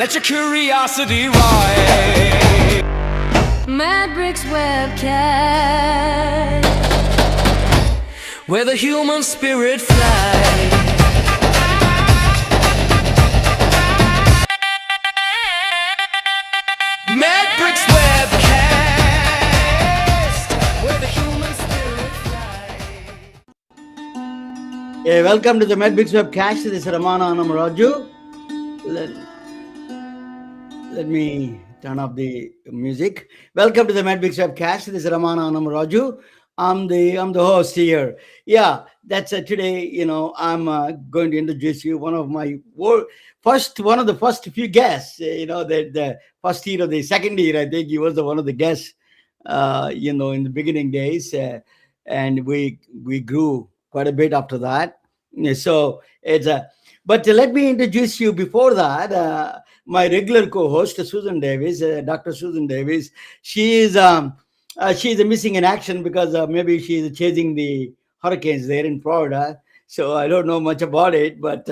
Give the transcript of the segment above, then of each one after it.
Let your curiosity rise. Mad Bricks webcast, Where the human spirit flies. Mad Bricks webcast. Where the human spirit flies. Hey, welcome to the Medbix webcast. This is Ramana Anam Let me turn off the music. Welcome to the Medbix webcast. This is Ramana Anam I'm the host here. Yeah, that's today. I'm going to introduce you one of the first few guests. The first year or the second year, I think he was one of the guests. In the beginning days, and we grew quite a bit after that. So it's a. But let me introduce you before that. My regular co-host, Susan Davis, Dr. Susan Davis. She's missing in action because maybe she's chasing the hurricanes there in Florida. So I don't know much about it. But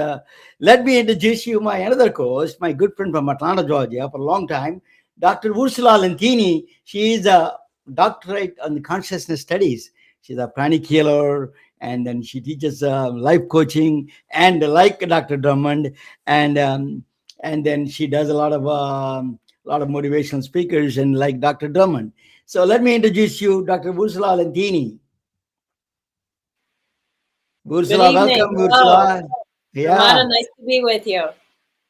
let me introduce you my another co-host, my good friend from Atlanta, Georgia, for a long time, Dr. Ursula Lentini. She is a doctorate on consciousness studies. She's a pranic healer, and then she teaches life coaching, and like Dr. Drummond, and then she does a lot of motivational speakers, and like Dr. Drummond. So let me introduce you, Dr. Ursula Lentini. Ursula, welcome, Ursula. Yeah, Ramana, nice to be with you.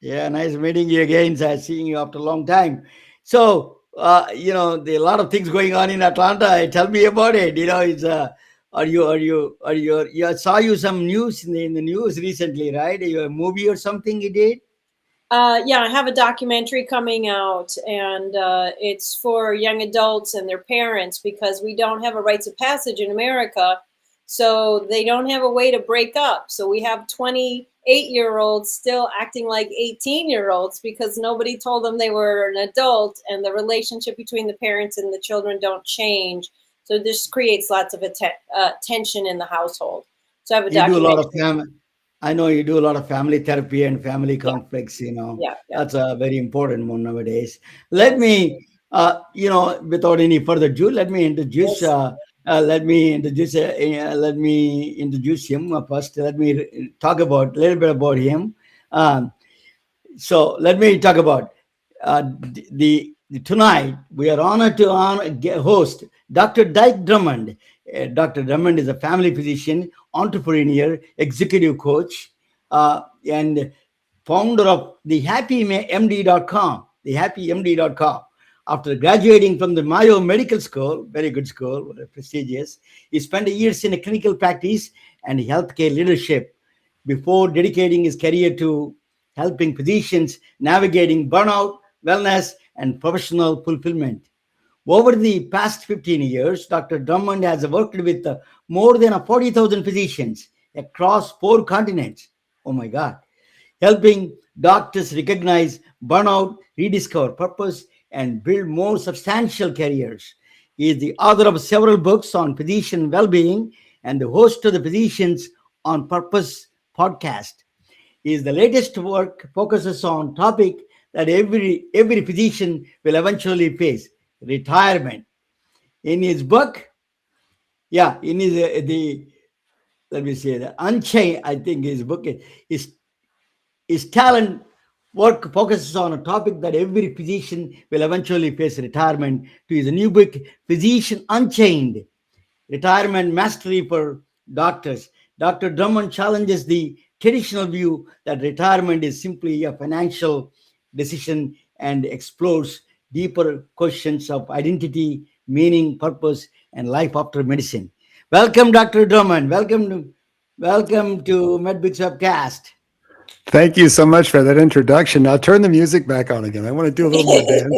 Yeah, nice meeting you again. Seeing you after a long time. So there are a lot of things going on in Atlanta. Tell me about it. It's I saw you some news in the news recently, right? A movie or something you did? Yeah, I have a documentary coming out, and it's for young adults and their parents because we don't have a rites of passage in America, so they don't have a way to break up. So we have 28-year-olds still acting like 18-year-olds because nobody told them they were an adult, and the relationship between the parents and the children don't change. So this creates lots of tension in the household. So I have a documentary. I know you do a lot of family therapy and family conflicts. Yeah. That's a very important one nowadays. Let me, without any further ado, let me introduce. Let me introduce him first. Let me talk about a little bit about him. So let me talk about tonight. We are honored to host Dr. Dike Drummond. Dr. Drummond is a family physician, entrepreneur, executive coach, and founder of the HappyMD.com. The HappyMD.com. After graduating from the Mayo Medical School, very good school, prestigious, he spent years in a clinical practice and healthcare leadership before dedicating his career to helping physicians navigating burnout, wellness, and professional fulfillment. Over the past 15 years, Dr. Drummond has worked with more than 40,000 physicians across 4 continents. Oh my God. Helping doctors recognize burnout, rediscover purpose, and build more substantial careers. He is the author of several books on physician well-being and the host of the Physicians on Purpose podcast. His latest work focuses on topic that every physician will eventually face: retirement. In his book, let me say the Unchained. I think his book is talent work focuses on a topic that every physician will eventually face: retirement. To his new book, Physician Unchained, Retirement Mastery for Doctors. Dr. Drummond challenges the traditional view that retirement is simply a financial decision and explores deeper questions of identity, meaning, purpose, and life after medicine. Welcome, Dr. Drummond. Welcome to Medbix Webcast. Thank you so much for that introduction. Now turn the music back on again. I want to do a little more dancing.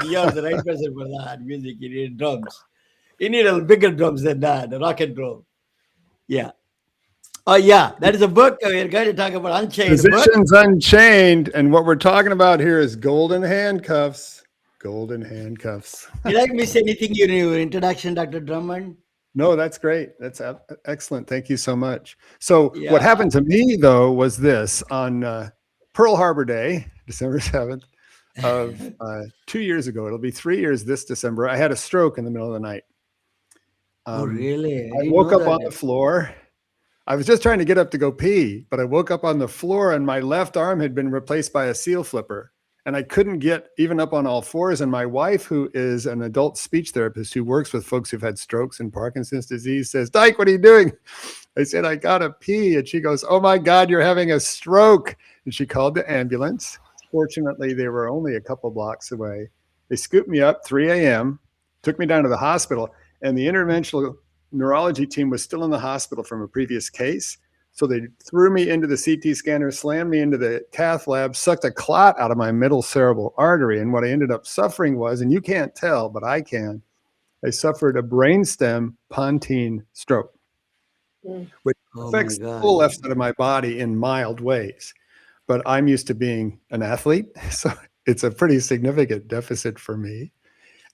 You're the right person for that music. You need drums. You need a bigger drums than that, the rock and roll. Yeah. Oh, yeah. That is a book. We're going to talk about Unchained. Physicians Unchained. And what we're talking about here is golden handcuffs. Golden handcuffs. Did I miss anything in your introduction, Dr. Drummond? No, that's great. That's excellent. Thank you so much. So Yeah. what happened to me though was this on Pearl Harbor Day, December 7th of 2 years ago. It'll be 3 years this December. I had a stroke in the middle of the night. Oh, really? I I didn't woke know up on that. the floor. I was just trying to get up to go pee, but I woke up on the floor and my left arm had been replaced by a seal flipper. And I couldn't get even up on all fours. And my wife, who is an adult speech therapist who works with folks who've had strokes and Parkinson's disease, says, Dike, what are you doing? I said, I gotta pee. And she goes, oh my God, you're having a stroke. And she called the ambulance. Fortunately, they were only a couple blocks away. They scooped me up 3 a.m., took me down to the hospital, and the interventional neurology team was still in the hospital from a previous case. So they threw me into the CT scanner, slammed me into the cath lab, sucked a clot out of my middle cerebral artery. And what I ended up suffering was, and you can't tell, but I can, I suffered a brainstem pontine stroke, which Oh affects my the God. whole left side of my body in mild ways. But I'm used to being an athlete, so it's a pretty significant deficit for me.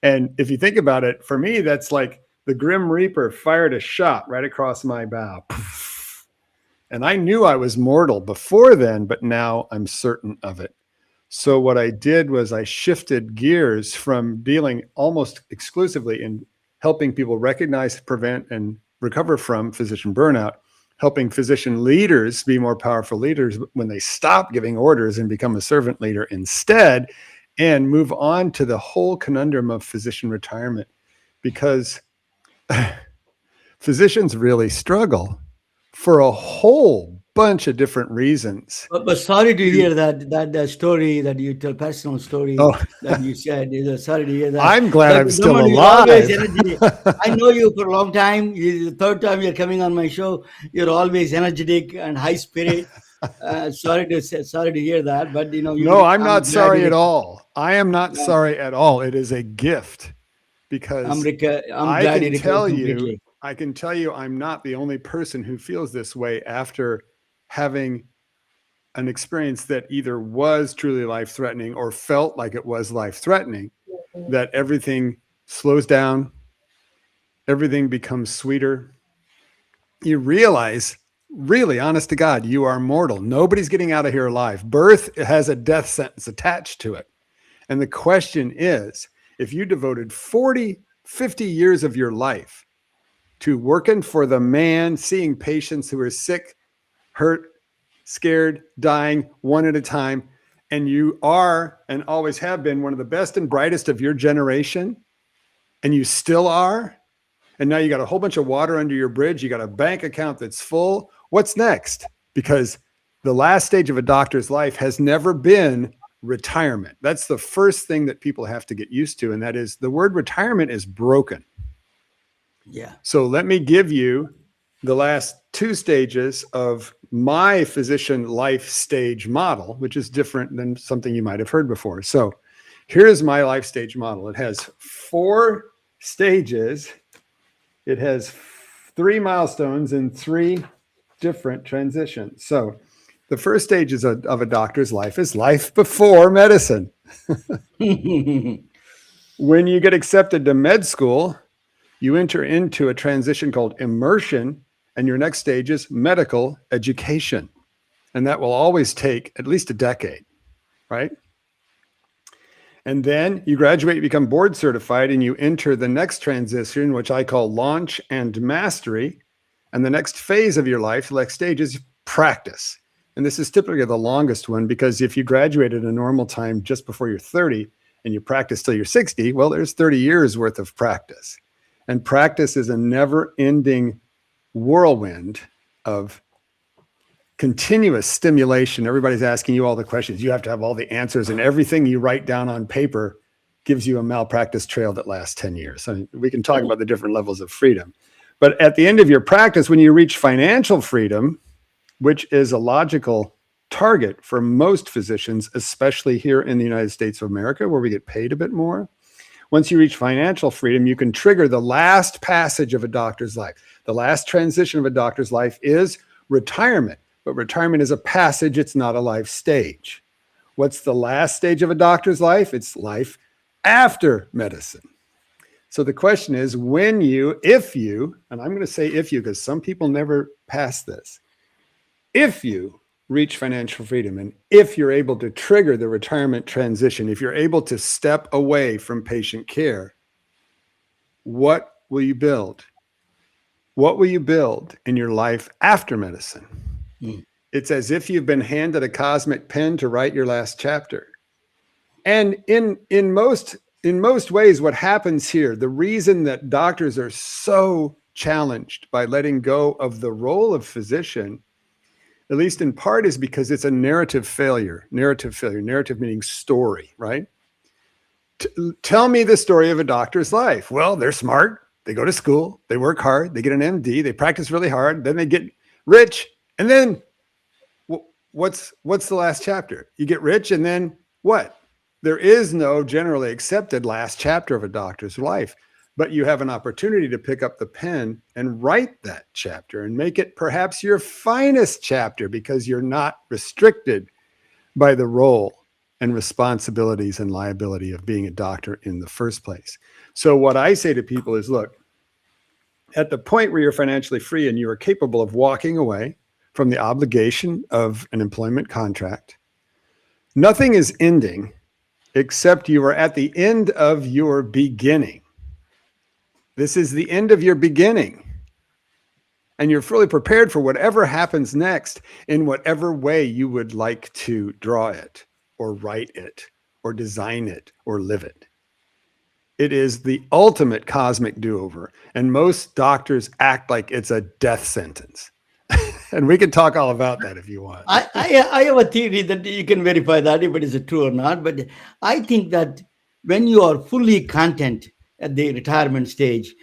And if you think about it, for me, that's like the Grim Reaper fired a shot right across my bow. And I knew I was mortal before then, but now I'm certain of it. So what I did was I shifted gears from dealing almost exclusively in helping people recognize, prevent, and recover from physician burnout, helping physician leaders be more powerful leaders when they stop giving orders and become a servant leader instead, and move on to the whole conundrum of physician retirement, because physicians really struggle for a whole bunch of different reasons. But sorry to hear that story that you tell, personal story Oh. that you said. Sorry to hear that. I'm glad I'm Dr. still Drummond, you're always alive. energetic. I know you for a long time. The third time you're coming on my show. You're always energetic and high spirit. Sorry to hear that, but you know. No, I'm not glad sorry you- at all. I am not Yeah. sorry at all. It is a gift, because I'm I glad can you tell recovered you, completely. I can tell you I'm not the only person who feels this way after having an experience that either was truly life-threatening or felt like it was life-threatening, that everything slows down, everything becomes sweeter. You realize, really, honest to God, you are mortal. Nobody's getting out of here alive. Birth has a death sentence attached to it. And the question is, if you devoted 40, 50 years of your life to working for the man, seeing patients who are sick, hurt, scared, dying one at a time, and you are and always have been one of the best and brightest of your generation, and you still are, and now you got a whole bunch of water under your bridge, you got a bank account that's full, what's next? Because the last stage of a doctor's life has never been retirement. That's the first thing that people have to get used to, and that is the word retirement is broken. Yeah. So let me give you the last two stages of my physician life stage model, which is different than something you might have heard before. So here's my life stage model. It has 4 stages. It has 3 milestones and 3 different transitions. So the first stage of a doctor's life is life before medicine. When you get accepted to med school, you enter into a transition called immersion, and your next stage is medical education. And that will always take at least a decade, right? And then you graduate, you become board certified, and you enter the next transition, which I call launch and mastery. And the next phase of your life, the next stage, is practice. And this is typically the longest one, because if you graduate at a normal time just before you're 30 and you practice till you're 60, well, there's 30 years worth of practice. And practice is a never-ending whirlwind of continuous stimulation. Everybody's asking you all the questions. You have to have all the answers, and everything you write down on paper gives you a malpractice trail that lasts 10 years. I mean, we can talk about the different levels of freedom. But at the end of your practice, when you reach financial freedom, which is a logical target for most physicians, especially here in the United States of America, where we get paid a bit more, once you reach financial freedom, you can trigger the last passage of a doctor's life. The last transition of a doctor's life is retirement. But retirement is a passage, it's not a life stage. What's the last stage of a doctor's life? It's life after medicine. So the question is, and I'm going to say if you, because some people never pass this, if you reach financial freedom and if you're able to trigger the retirement transition, if you're able to step away from patient care, what will you build? What will you build in your life after medicine? It's as if you've been handed a cosmic pen to write your last chapter. And in most ways, what happens here, the reason that doctors are so challenged by letting go of the role of physician, at least in part, is because it's a narrative failure. Narrative meaning story, right? Tell me the story of a doctor's life. Well, they're smart. They go to school. They work hard. They get an MD. They practice really hard. Then they get rich. And then what's the last chapter? You get rich, and then what? There is no generally accepted last chapter of a doctor's life, but you have an opportunity to pick up the pen and write that chapter and make it perhaps your finest chapter, because you're not restricted by the role and responsibilities and liability of being a doctor in the first place. So what I say to people is, look, at the point where you're financially free and you are capable of walking away from the obligation of an employment contract, nothing is ending except you are at the end of your beginning. This is the end of your beginning. And you're fully prepared for whatever happens next in whatever way you would like to draw it or write it or design it or live it. It is the ultimate cosmic do-over. And most doctors act like it's a death sentence. And we can talk all about that if you want. I have a theory that you can verify that if it is true or not. But I think that when you are fully content at the retirement stage,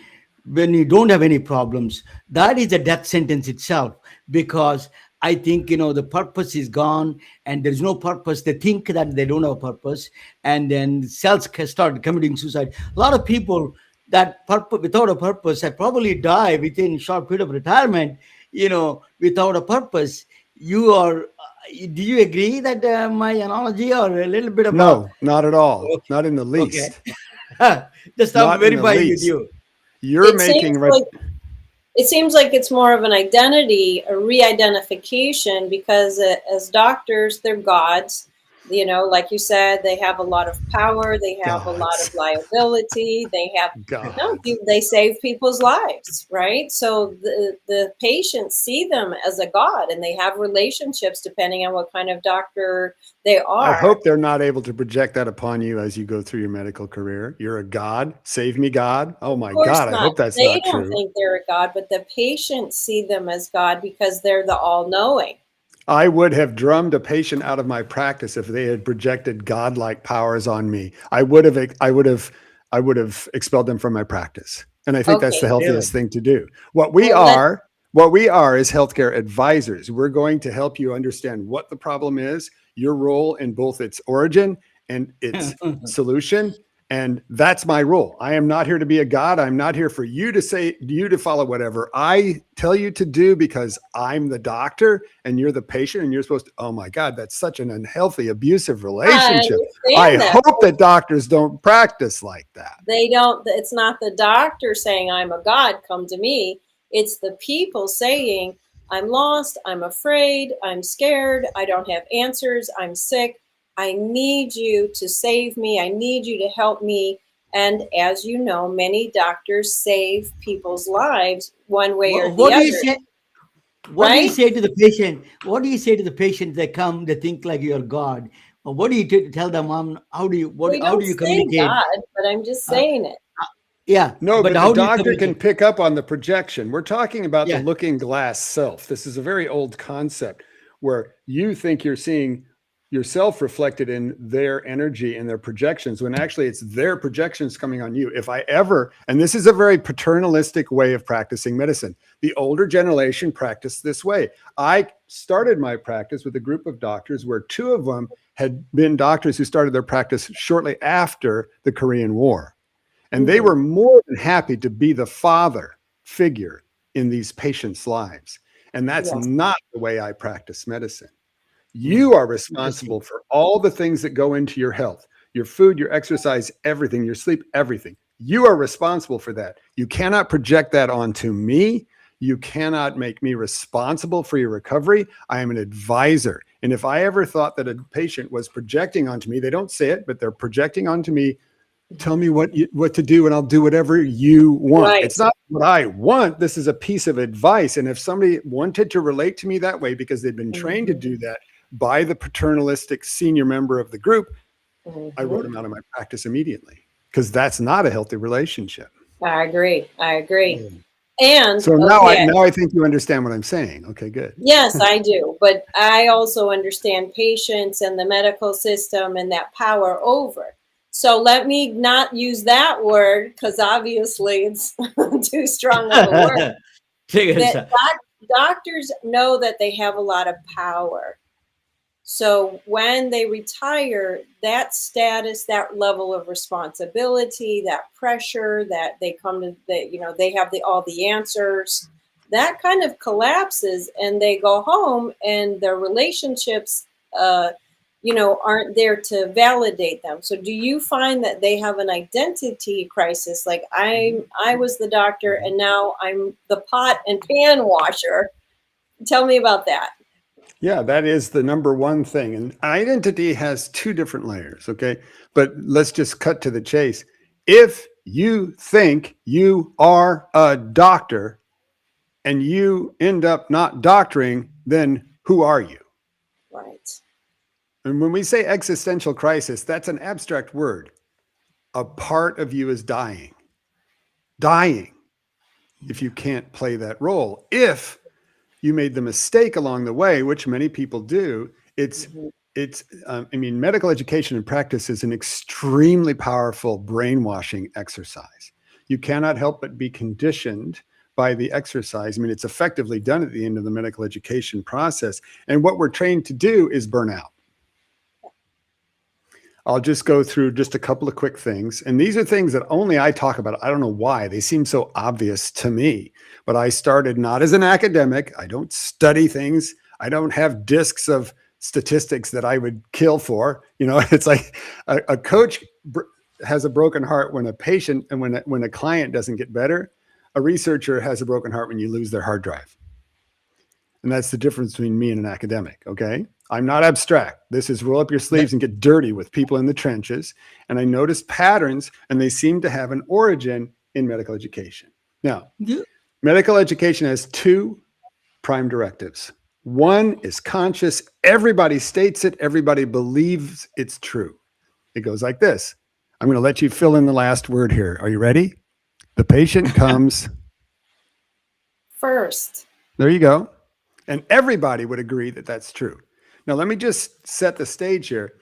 when you don't have any problems, that is a death sentence itself, because I think, the purpose is gone and there's no purpose. They think that they don't have a purpose, and then cells start committing suicide. A lot of people that without a purpose, I probably die within a short period of retirement, without a purpose. You are, do you agree that my analogy, or a little bit of No, not at all. Okay. Not in the least. Okay. Just Not I'm in the verifying with least. you. You're making It seems like it's more of an identity, a re-identification, because as doctors, they're gods. Like you said, they have a lot of power. They have a lot of liability. They have they save people's lives, right? So the patients see them as a god, and they have relationships depending on what kind of doctor they are. I hope they're not able to project that upon you as you go through your medical career. You're a god. Save me, God. Oh my God. I hope that's not true. They don't think they're a god, but the patients see them as God because they're the all-knowing. I would have drummed a patient out of my practice if they had projected godlike powers on me. I would have expelled them from my practice. And I think that's the healthiest thing to do. What we are is healthcare advisors. We're going to help you understand what the problem is, your role in both its origin and its solution. And that's my role. I am not here to be a god. I'm not here for you to follow whatever I tell you to do, because I'm the doctor and you're the patient, and you're supposed to, oh my God, that's such an unhealthy, abusive relationship. I hope that doctors don't practice like that. They don't. It's not the doctor saying, I'm a god, come to me. It's the people saying, I'm lost, I'm afraid, I'm scared, I don't have answers, I'm sick. I need you to save me. I need you to help me. And as you know, many doctors save people's lives one way or the other. What do you say to the patient? What do you say to the patient that come, they think like you're God? Or what do you tell them? How do you communicate? God, but I'm just saying it. Yeah. No, but the doctor can pick up on the projection. We're talking about the looking glass self. This is a very old concept where you think you're seeing yourself reflected in their energy and their projections, when actually it's their projections coming on you. If I ever, and this is a very paternalistic way of practicing medicine, the older generation practiced this way. I started my practice with a group of doctors where two of them had been doctors who started their practice shortly after the Korean War. And they were more than happy to be the father figure in these patients' lives. And that's not the way I practice medicine. You are responsible for all the things that go into your health, your food, your exercise, everything, your sleep, everything. You are responsible for that. You cannot project that onto me. You cannot make me responsible for your recovery. I am an advisor. And if I ever thought that a patient was projecting onto me, they don't say it, but they're projecting onto me, tell me what to do and I'll do whatever you want. Right. It's not what I want. This is a piece of advice. And if somebody wanted to relate to me that way because they'd been trained to do that by the paternalistic senior member of the group, I wrote them out of my practice immediately, because that's not a healthy relationship. I agree. And so now I think you understand what I'm saying. Okay, good. Yes, I do. But I also understand patients and the medical system and that power over. So let me not use that word, because obviously it's too strong of a word. That doctors know that they have a lot of power. So when they retire, that status, that level of responsibility, that pressure that they come to, they have all the answers, that kind of collapses, and they go home and their relationships, aren't there to validate them. So do you find that they have an identity crisis? Like I was the doctor and now I'm the pot and pan washer. Tell me about that. Yeah, that is the number one thing. And identity has two different layers, okay? But let's just cut to the chase. If you think you are a doctor and you end up not doctoring, then who are you? Right. And when we say existential crisis, that's an abstract word. A part of you is dying. Dying if you can't play that role. If you made the mistake along the way, which many people do, medical education and practice is an extremely powerful brainwashing exercise. You cannot help but be conditioned by the exercise. I mean, it's effectively done at the end of the medical education process. And what we're trained to do is burn out. I'll just go through just a couple of quick things. And these are things that only I talk about. I don't know why. They seem so obvious to me. But I started not as an academic. I don't study things. I don't have discs of statistics that I would kill for. It's like a coach has a broken heart when a patient and when a client doesn't get better. A researcher has a broken heart when you lose their hard drive. And that's the difference between me and an academic, okay? I'm not abstract. This is roll up your sleeves and get dirty with people in the trenches. And I noticed patterns, and they seem to have an origin in medical education. Now, medical education has two prime directives. One is conscious. Everybody states it. Everybody believes it's true. It goes like this. I'm going to let you fill in the last word here. Are you ready? The patient comes first. There you go. And everybody would agree that that's true. Now, let me just set the stage here.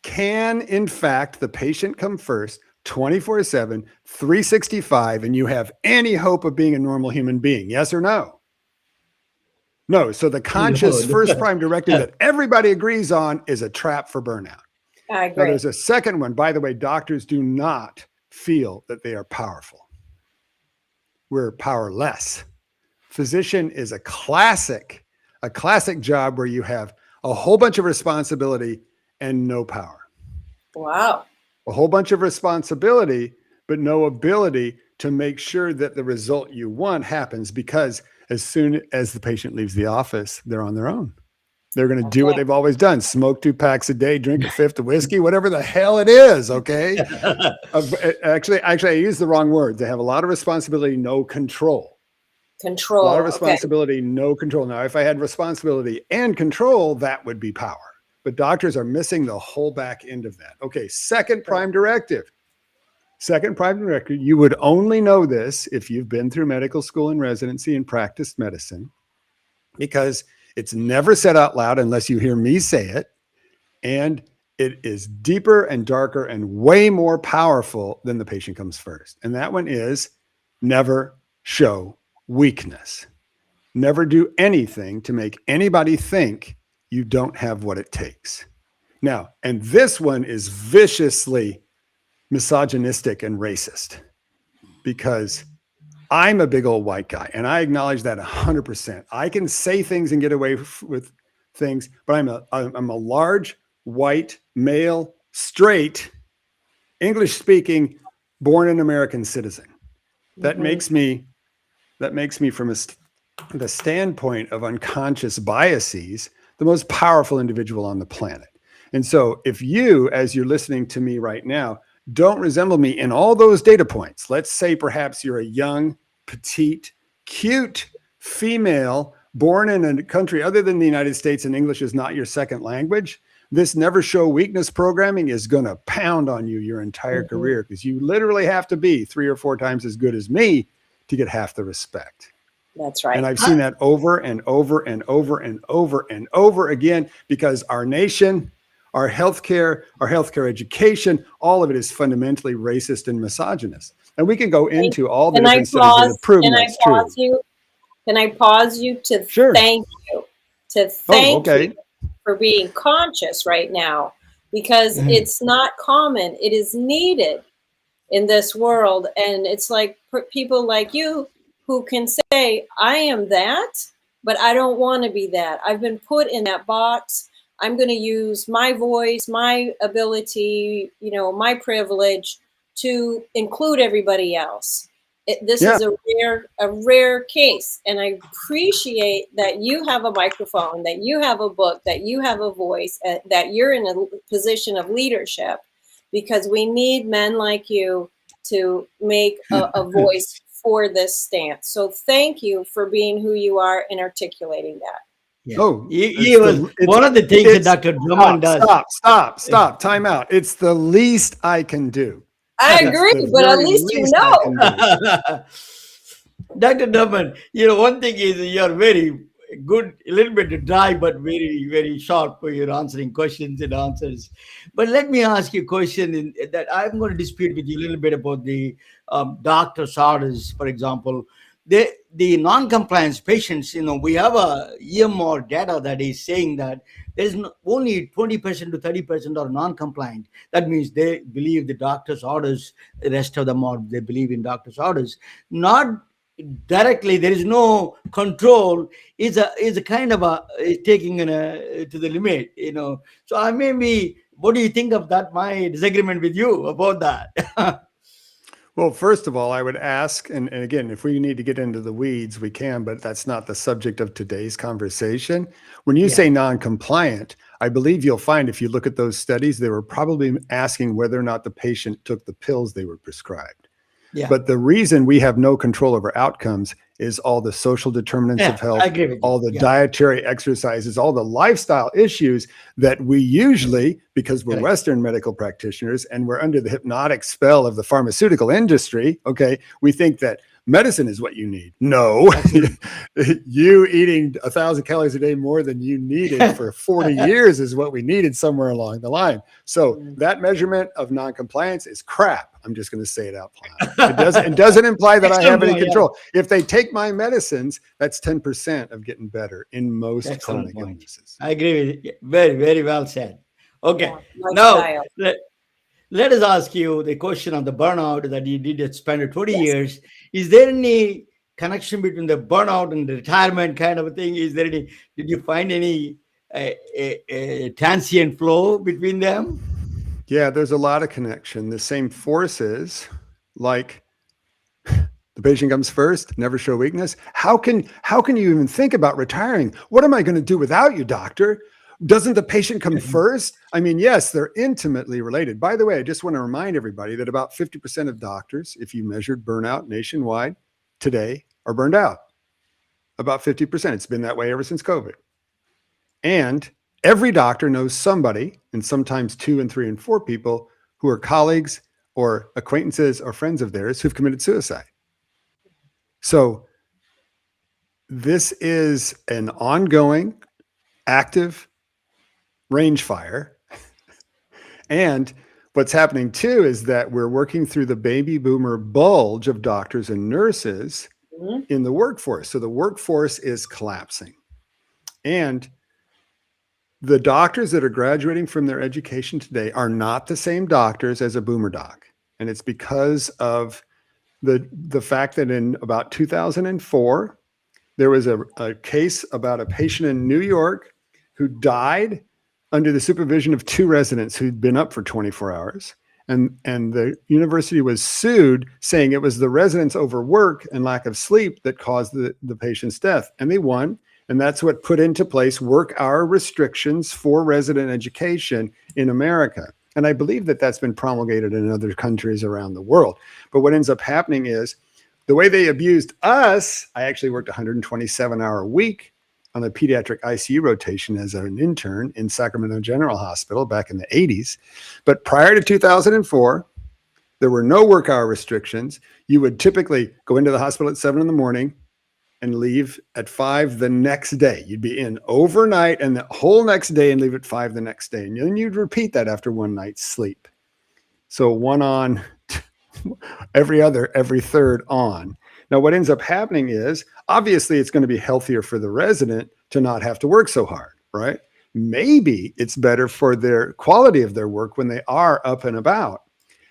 Can, in fact, the patient come first 24/7, 365, and you have any hope of being a normal human being? Yes or no? No. So the conscious first prime directive that everybody agrees on is a trap for burnout. I agree. Now, there's a second one. By the way, doctors do not feel that they are powerful. We're powerless. Physician is a classic job where you have a whole bunch of responsibility and no power. Wow. A whole bunch of responsibility, but no ability to make sure that the result you want happens, because as soon as the patient leaves the office, they're on their own. They're going to do what they've always done. Smoke 2 packs a day, drink a fifth of whiskey, whatever the hell it is. Okay. Actually, I used the wrong word. They have a lot of responsibility, no control. A lot of responsibility, no control. Now, if I had responsibility and control, that would be power. But doctors are missing the whole back end of that. Okay, second prime directive. Second prime directive, you would only know this if you've been through medical school and residency and practiced medicine, because it's never said out loud unless you hear me say it. And it is deeper and darker and way more powerful than the patient comes first. And that one is never show weakness. Never do anything to make anybody think you don't have what it takes. Now, and this one is viciously misogynistic and racist, because I'm a big old white guy and I acknowledge that 100%. I can say things and get away with things, but I'm a large, white, male, straight, English speaking, born an American citizen. That Mhm. makes me from the standpoint of unconscious biases, the most powerful individual on the planet. And so if you, as you're listening to me right now, don't resemble me in all those data points, let's say perhaps you're a young, petite, cute female born in a country other than the United States and English is not your second language, this never show weakness programming is going to pound on you your entire career, because you literally have to be 3 or 4 times as good as me to get half the respect. That's right. And I've seen that over and over and over and over and over again, because our nation, our healthcare education, all of it is fundamentally racist and misogynist. And we can go into all the different studies that have proven that's true. Can I pause you to Sure. thank you? To Oh, thank okay. you for being conscious right now, because it's not common. It is needed in this world. And it's like people like you who can say, I am that, but I don't want to be that. I've been put in that box. I'm going to use my voice, my ability, my privilege to include everybody else. This is a rare case, and I appreciate that you have a microphone, that you have a book, that you have a voice, that you're in a position of leadership, because we need men like you to make a voice for this stance. So thank you for being who you are and articulating that. Yeah. Oh, he was one of the things that Dr. Drummond does. Stop. Time out. It's the least I can do. I agree, but at least you know. Dr. Drummond, one thing is you're very good, a little bit dry, but very, very sharp for your answering questions and answers. But let me ask you a question that I'm going to dispute with you a little bit about the doctor's orders, for example. The non-compliance patients, we have a EMR data that is saying that there's only 20% to 30% are non-compliant. That means they believe the doctor's orders, the rest of them are, they believe in doctor's orders. Not directly, there is no control, is a kind of taking to the limit, So I what do you think of that, my disagreement with you about that? Well, first of all, I would ask, and again, if we need to get into the weeds, we can, but that's not the subject of today's conversation. When you say non-compliant, I believe you'll find if you look at those studies, they were probably asking whether or not the patient took the pills they were prescribed. Yeah. But the reason we have no control over outcomes is all the social determinants of health, all the dietary exercises, all the lifestyle issues that we usually, because we're Western medical practitioners and we're under the hypnotic spell of the pharmaceutical industry, okay, we think that medicine is what you need. No, you eating 1,000 calories a day more than you needed for 40 years is what we needed somewhere along the line. So that measurement of non-compliance is crap. I'm just going to say it out loud. It doesn't imply that I have any control. If they take my medicines, that's 10% of getting better in most chronic illnesses. I agree with you. Very, very well said. Okay. Now, let us ask you the question on the burnout that you did spend 20 years. Is there any connection between the burnout and the retirement kind of a thing? Did you find any transient flow between them? Yeah, there's a lot of connection. The same forces, like the patient comes first, never show weakness. How can you even think about retiring? What am I going to do without you, doctor? Doesn't the patient come first? I mean, yes, they're intimately related. By the way, I just want to remind everybody that about 50% of doctors, if you measured burnout nationwide today, are burned out. About 50%. It's been that way ever since COVID. And every doctor knows somebody, and sometimes 2 and 3 and 4 people, who are colleagues or acquaintances or friends of theirs who've committed suicide. So this is an ongoing, active range fire. And what's happening too is that we're working through the baby boomer bulge of doctors and nurses in the workforce. So the workforce is collapsing. And the doctors that are graduating from their education today are not the same doctors as a boomer doc. And it's because of the fact that in about 2004, there was a case about a patient in New York who died under the supervision of 2 residents who'd been up for 24 hours. And the university was sued, saying it was the residents' overwork and lack of sleep that caused the patient's death. And they won. And that's what put into place work hour restrictions for resident education in America. And I believe that that's been promulgated in other countries around the world. But what ends up happening is the way they abused us. I actually worked 127-hour a week on a pediatric ICU rotation as an intern in Sacramento General Hospital back in the 80s. But prior to 2004, there were no work hour restrictions. You would typically go into the hospital at 7 in the morning and leave at 5 the next day. You'd be in overnight and the whole next day and leave at 5 the next day. And then you'd repeat that after one night's sleep. So one on, every third on. Now, what ends up happening is, obviously, it's going to be healthier for the resident to not have to work so hard, right? Maybe it's better for their quality of their work when they are up and about.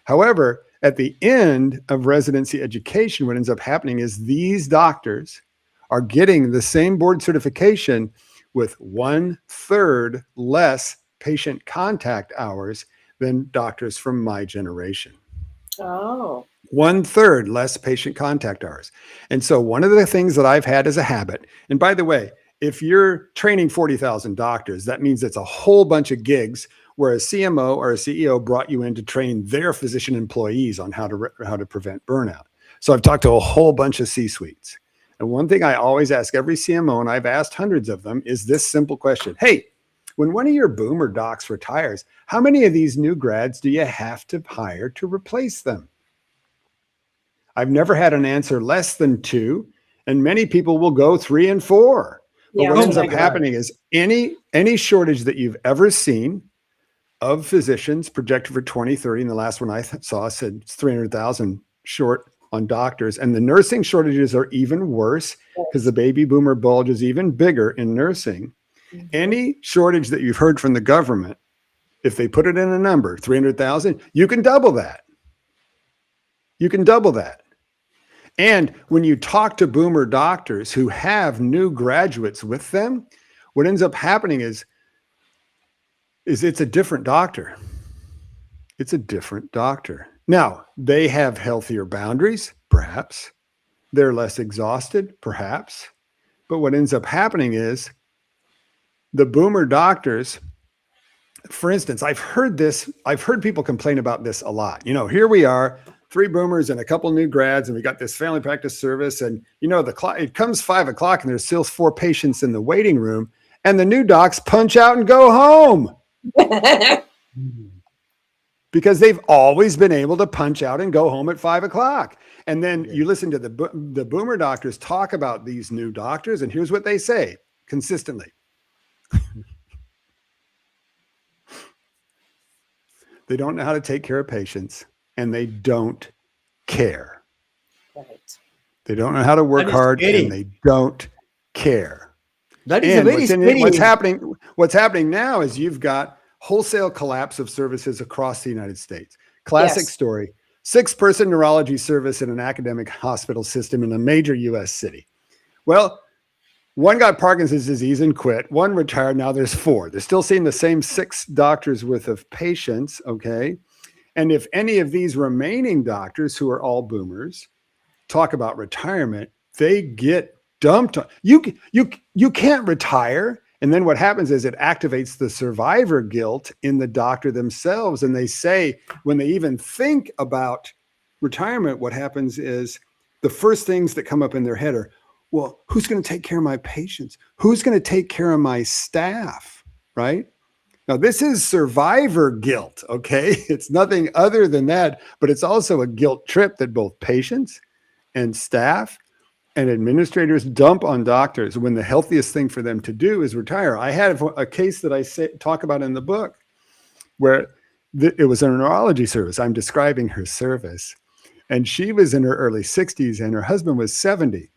However, at the end of residency education, what ends up happening is these doctors are getting the same board certification with 1/3 less patient contact hours than doctors from my generation. Oh. 1/3 less patient contact hours. And so one of the things that I've had as a habit, and by the way, if you're training 40,000 doctors, that means it's a whole bunch of gigs where a CMO or a CEO brought you in to train their physician employees on how to prevent burnout. So I've talked to a whole bunch of C-suites. And one thing I always ask every CMO, and I've asked hundreds of them, is this simple question. Hey, when one of your boomer docs retires, how many of these new grads do you have to hire to replace them? I've never had an answer less than 2, and many people will go 3 and 4. But Yeah, what ends oh up my God. happening is any shortage that you've ever seen of physicians projected for 2030, and the last one I saw said it's 300,000 short on doctors, and the nursing shortages are even worse because the baby boomer bulge is even bigger in nursing. Mhm. Any shortage that you've heard from the government, if they put it in a number, 300,000, you can double that. You can double that. And when you talk to boomer doctors who have new graduates with them, what ends up happening is it's a different doctor. It's a different doctor. Now, they have healthier boundaries, perhaps. They're less exhausted, perhaps. But what ends up happening is the boomer doctors, for instance, I've heard people complain about this a lot. You know, here we are, 3 boomers and a couple new grads, and we got this family practice service, and you know, it comes 5 o'clock and there's still 4 patients in the waiting room, and the new docs punch out and go home. Because they've always been able to punch out and go home at 5 o'clock. And then you listen to the boomer doctors talk about these new doctors, and here's what they say consistently. They don't know how to take care of patients, and they don't care. Right. They don't know how to work That is hard, scary. and they don't care. That is And a very scary. what's happening now is you've got wholesale collapse of services across the United States. Classic Yes. story. 6-person neurology service in an academic hospital system in a major US city. Well, one got Parkinson's disease and quit. One retired. Now there's 4. They're still seeing the same 6 doctors worth of patients. Okay. And if any of these remaining doctors, who are all boomers, talk about retirement, they get dumped on. You can't retire. And then what happens is it activates the survivor guilt in the doctor themselves. And they say, when they even think about retirement, what happens is the first things that come up in their head are, well, who's going to take care of my patients? Who's going to take care of my staff? Right? Now, this is survivor guilt. Okay. It's nothing other than that, but it's also a guilt trip that both patients and staff and administrators dump on doctors when the healthiest thing for them to do is retire. I had a case that I talk about in the book where it was a neurology service. I'm describing her service, and she was in her early 60s and her husband was 70.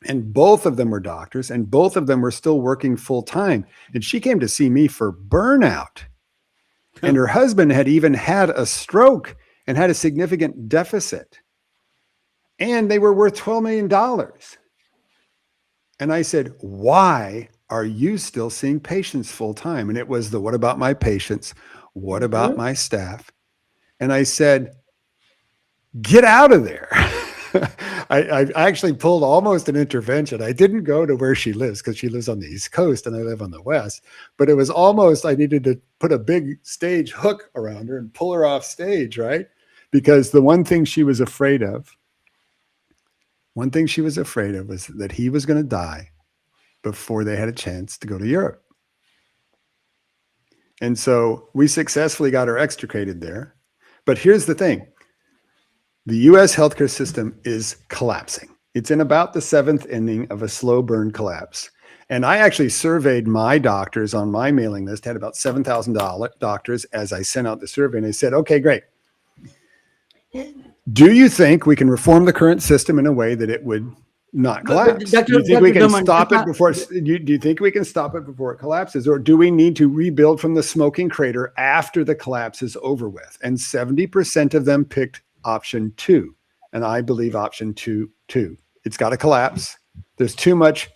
And both of them were doctors, and both of them were still working full time. And she came to see me for burnout. And her husband had even had a stroke and had a significant deficit. And they were worth $12 million. And I said, why are you still seeing patients full time? And it was what about my patients? What about my staff? And I said, get out of there. I actually pulled almost an intervention. I didn't go to where she lives because she lives on the East Coast and I live on the West, but it was almost, I needed to put a big stage hook around her and pull her off stage, right? Because the one thing she was afraid of was that he was going to die before they had a chance to go to Europe. And so we successfully got her extricated there. But here's the thing. The US healthcare system is collapsing. It's in about the 7th inning of a slow burn collapse. And I actually surveyed my doctors on my mailing list, had about 7,000 doctors as I sent out the survey. And they said, okay, great. Do you think we can reform the current system in a way that it would not collapse? Do you think we can stop it before? Do you think we can stop it before it collapses, or do we need to rebuild from the smoking crater after the collapse is over with? And 70% of them picked option 2, and I believe option 2 too. It's got to collapse. There's too much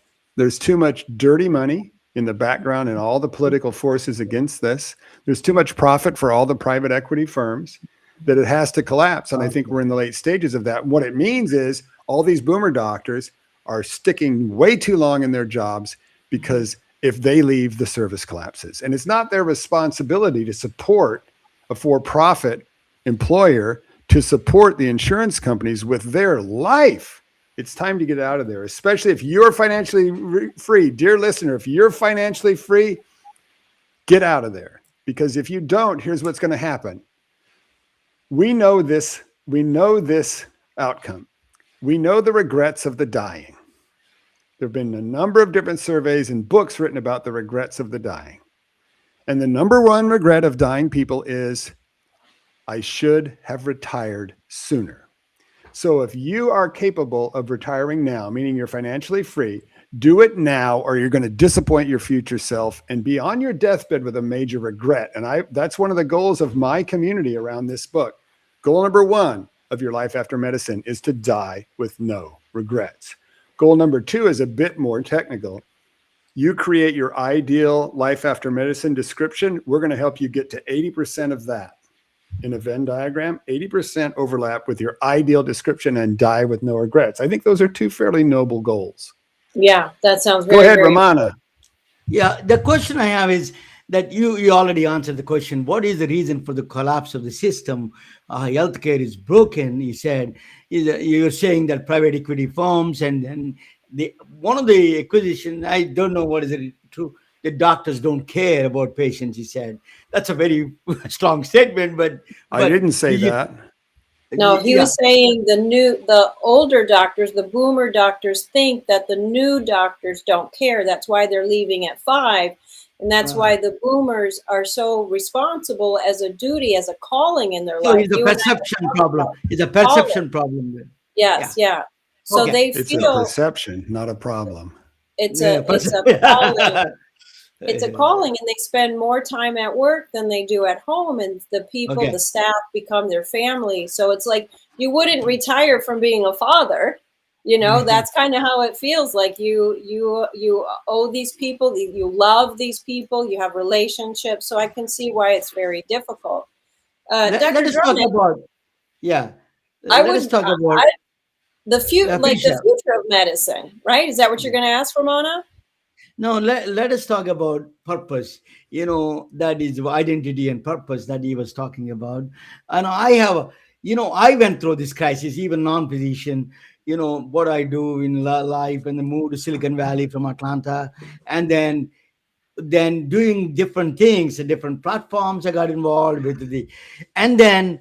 dirty money in the background and all the political forces against this. There's too much profit for all the private equity firms that it has to collapse. And I think we're in the late stages of that. What it means is all these boomer doctors are sticking way too long in their jobs because if they leave, the service collapses. And it's not their responsibility to support a for-profit employer to support the insurance companies with their life. It's time to get out of there, especially if you're financially free. Dear listener, if you're financially free, get out of there. Because if you don't, here's what's going to happen. We know this outcome. We know the regrets of the dying. There have been a number of different surveys and books written about the regrets of the dying. And the number one regret of dying people is, I should have retired sooner. So if you are capable of retiring now, meaning you're financially free, do it now or you're going to disappoint your future self and be on your deathbed with a major regret. And that's one of the goals of my community around this book. Goal number 1 of your life after medicine is to die with no regrets. Goal number 2 is a bit more technical. You create your ideal life after medicine description. We're going to help you get to 80% of that. In a Venn diagram, 80% overlap with your ideal description and die with no regrets. I think those are 2 fairly noble goals. Yeah, that sounds very, Go ahead, very Ramana. Yeah, the question I have is that you already answered the question. What is the reason for the collapse of the system? Healthcare is broken, you said. You're saying that private equity firms and one of the acquisition, I don't know what is it true. The doctors don't care about patients, he said. That's a very strong statement, but I didn't say that. No, he was saying the older doctors, the boomer doctors think that the new doctors don't care. That's why they're leaving at 5. And that's why the boomers are so responsible as a duty, as a calling in their life. It's a perception problem. It's a perception problem. Yes, yeah. So Okay. they It's feel a perception, not a problem. it's a calling. It's a calling, and they spend more time at work than they do at home, and the people, the staff become their family. So it's like you wouldn't retire from being a father. You know, that's kind of how it feels like you owe these people, you love these people, you have relationships. So I can see why it's very difficult. Let us Drummond, talk about, the future of medicine, right? Is that what you're going to ask, Ramona? No, let us talk about purpose. That is identity and purpose that he was talking about. And I went through this crisis, even non-physician, what I do in life, and then moved to Silicon Valley from Atlanta, and then doing different things and different platforms I got involved with. And then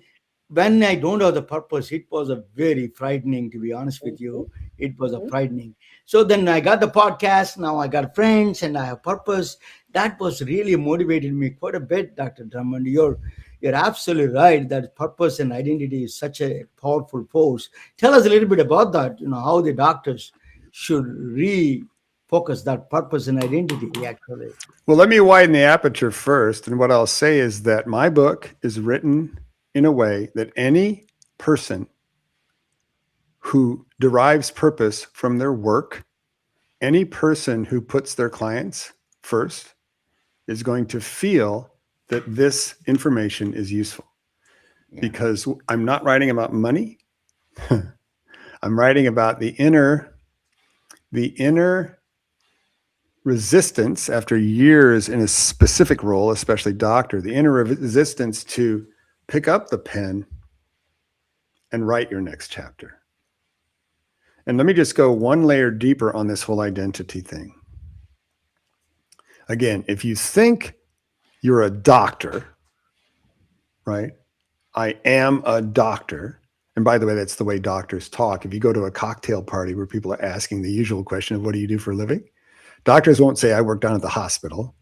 when I don't have the purpose, it was a very frightening, to be honest with you. It was a frightening. So then I got the podcast. Now I got friends and I have purpose. That was really motivated me quite a bit, Dr. Drummond. You're absolutely right that purpose and identity is such a powerful force. Tell us a little bit about that, how the doctors should refocus that purpose and identity, actually. Well, let me widen the aperture first. And what I'll say is that my book is written in a way that any person who derives purpose from their work, any person who puts their clients first, is going to feel that this information is useful. because I'm not writing about money. I'm writing about the inner resistance after years in a specific role, especially doctor, the inner resistance to pick up the pen and write your next chapter. And let me just go one layer deeper on this whole identity thing. Again, if you think you're a doctor, right? I am a doctor. And by the way, that's the way doctors talk. If you go to a cocktail party where people are asking the usual question of what do you do for a living? Doctors won't say I work down at the hospital.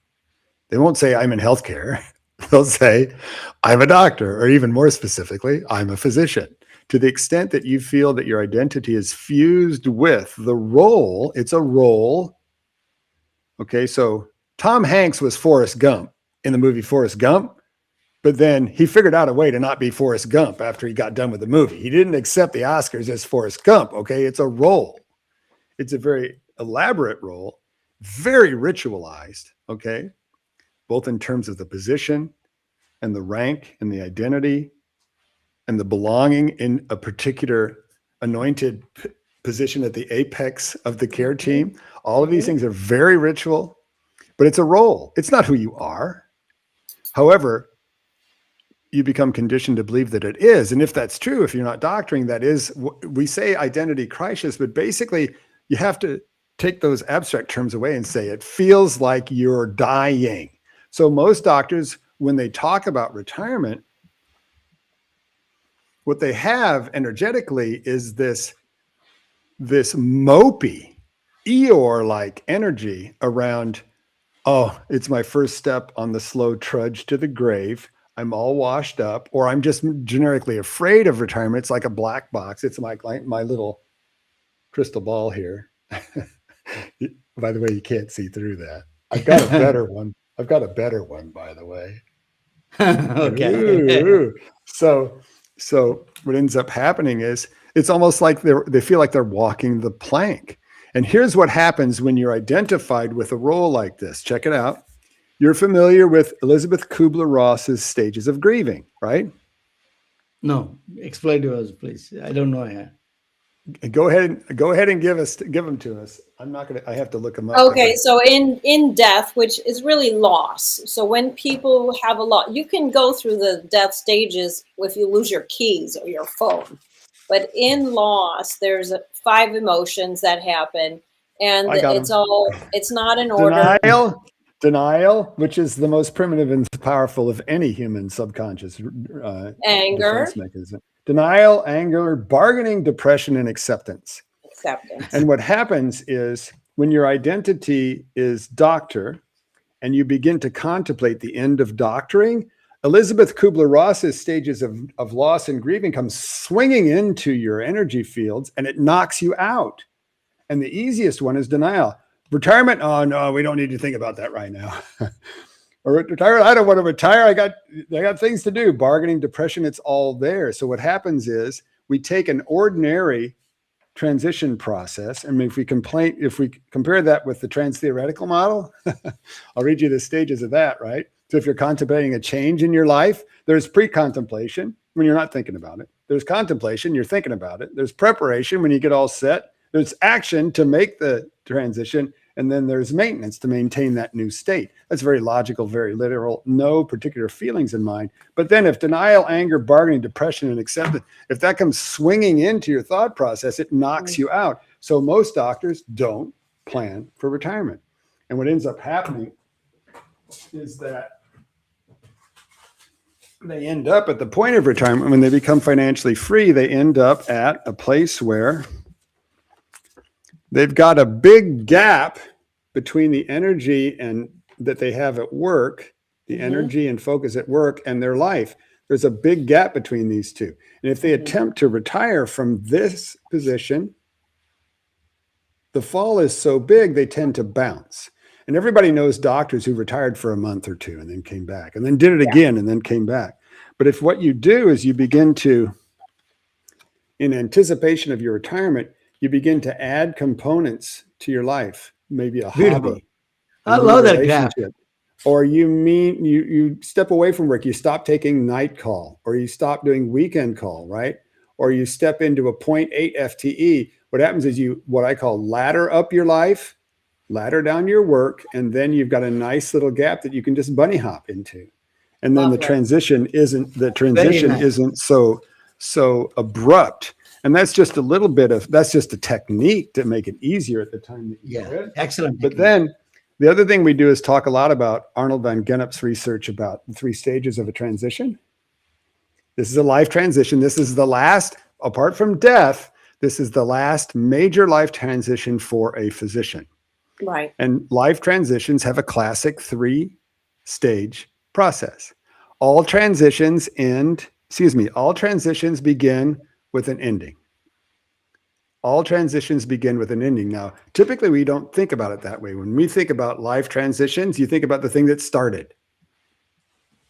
They won't say I'm in healthcare. They'll say I'm a doctor, or even more specifically, I'm a physician. To the extent that you feel that your identity is fused with the role, it's a role. Okay, so Tom Hanks was Forrest Gump in the movie Forrest Gump, but then he figured out a way to not be Forrest Gump after he got done with the movie. He didn't accept the Oscars as Forrest Gump, okay? It's a role. It's a very elaborate role, very ritualized, okay? Both in terms of the position and the rank and the identity and the belonging in a particular anointed position at the apex of the care team. All of these things are very ritual, but it's a role. It's not who you are. However, you become conditioned to believe that it is. And if that's true, if you're not doctoring, that is, we say identity crisis, but basically you have to take those abstract terms away and say, it feels like you're dying. So most doctors, when they talk about retirement, what they have energetically is this mopey, Eeyore-like energy around, oh, it's my first step on the slow trudge to the grave. I'm all washed up, or I'm just generically afraid of retirement. It's like a black box. It's my little crystal ball here. By the way, you can't see through that. I've got a better one. I've got a better one, by the way. Okay. Ooh. So what ends up happening is it's almost like they feel like they're walking the plank. And here's what happens when you're identified with a role like this. Check it out. You're familiar with Elizabeth Kubler-Ross's stages of grieving, right? No, explain to us, please. I don't know. Go ahead and give them to us. I have to look them up. Okay, so in death, which is really loss. So when people have a loss, you can go through the death stages if you lose your keys or your phone. But in loss, there's 5 emotions that happen, and it's not in order. Denial, which is the most primitive and powerful of any human subconscious Anger, defense mechanism. Denial, anger, bargaining, depression, and acceptance. And what happens is when your identity is doctor and you begin to contemplate the end of doctoring, Elizabeth Kubler-Ross's stages of loss and grieving come swinging into your energy fields and it knocks you out. And the easiest one is denial. Retirement? Oh, no, we don't need to think about that right now. Or retire? I don't want to retire. I got things to do. Bargaining, depression, it's all there. So what happens is we take an ordinary transition process. And if we compare that with the trans-theoretical model, I'll read you the stages of that, right? So if you're contemplating a change in your life, there's pre-contemplation when you're not thinking about it. There's contemplation, you're thinking about it. There's preparation when you get all set. There's action to make the transition. And then there's maintenance to maintain that new state. That's very logical, very literal, no particular feelings in mind. But then if denial, anger, bargaining, depression, and acceptance, if that comes swinging into your thought process, it knocks you out. So most doctors don't plan for retirement. And what ends up happening is that they end up at the point of retirement, when they become financially free, they end up at a place where they've got a big gap between the energy and that they have at work, the energy and focus at work, and their life. There's a big gap between these two. And if they attempt to retire from this position, the fall is so big, they tend to bounce. And everybody knows doctors who retired for a month or two and then came back and then did it again and then came back. But if what you do is you begin to, in anticipation of your retirement, you begin to add components to your life, maybe a hobby. I love that graph. or you step away from work, you stop taking night call, or you stop doing weekend call, right? Or you step into a 0.8 FTE. What happens is what I call ladder up your life, ladder down your work, and then you've got a nice little gap that you can just bunny hop into. And then the Lovely. transition isn't nice. so abrupt. And that's just that's just a technique to make it easier at the time that you Yeah, excellent. But technique. then the other thing we do is talk a lot about Arnold van Gennep's research about the 3 stages of a transition. This is a life transition. This is the last, apart from death, this is the last major life transition for a physician. Right. And life transitions have a classic 3-stage process. All transitions begin with an ending. All transitions begin with an ending. Now, typically we don't think about it that way. When we think about life transitions, you think about the thing that started.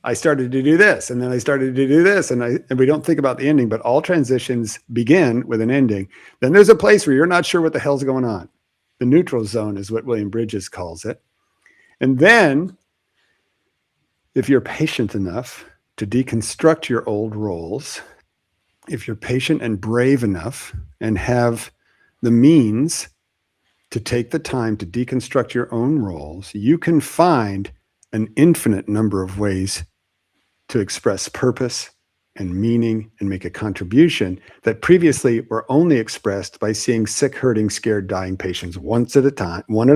I started to do this, and then I started to do this, and we don't think about the ending, but all transitions begin with an ending. Then there's a place where you're not sure what the hell's going on. The neutral zone is what William Bridges calls it. And then, if you're patient enough to deconstruct your old roles, if you're patient and brave enough and have the means to take the time to deconstruct your own roles, you can find an infinite number of ways to express purpose and meaning and make a contribution that previously were only expressed by seeing sick, hurting, scared, dying patients one at a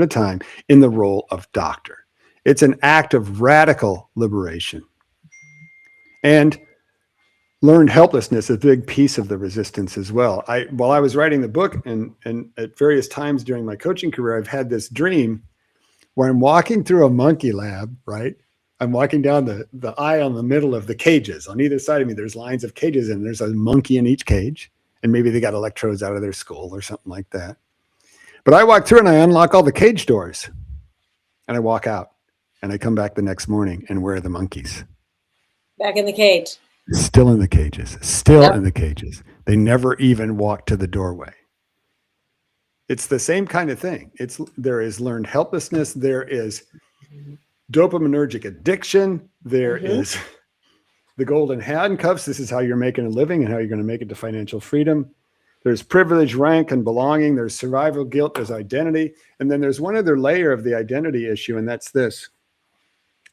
time in the role of doctor. It's an act of radical liberation. And learned helplessness is a big piece of the resistance as well. While I was writing the book and at various times during my coaching career, I've had this dream where I'm walking through a monkey lab, right? I'm walking down the aisle in the middle of the cages. On either side of me, there's lines of cages, and there's a monkey in each cage. And maybe they got electrodes out of their skull or something like that. But I walk through and I unlock all the cage doors. And I walk out. And I come back the next morning, and where are the monkeys? Back in the cage. Still in the cages. Still in the cages. They never even walk to the doorway. It's the same kind of thing. There is learned helplessness. There is dopaminergic addiction. There is the golden handcuffs. This is how you're making a living and how you're going to make it to financial freedom. There's privilege, rank, and belonging. There's survival guilt. There's identity. And then there's one other layer of the identity issue, and that's this.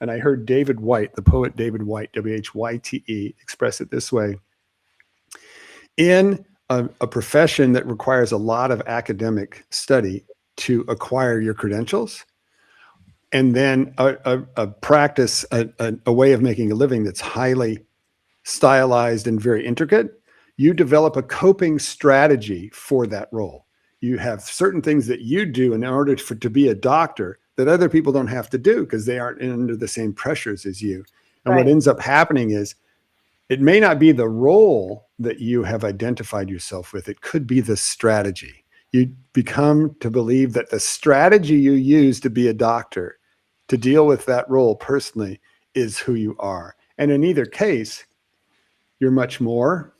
And I heard David Whyte, the poet David Whyte, W-H-Y-T-E, express it this way. In a profession that requires a lot of academic study to acquire your credentials, and then a practice, a way of making a living that's highly stylized and very intricate, you develop a coping strategy for that role. You have certain things that you do in order to be a doctor that other people don't have to do because they aren't under the same pressures as you. And what ends up happening is it may not be the role that you have identified yourself with. It could be the strategy. You become to believe that the strategy you use to be a doctor, to deal with that role personally, is who you are. And in either case, you're much more.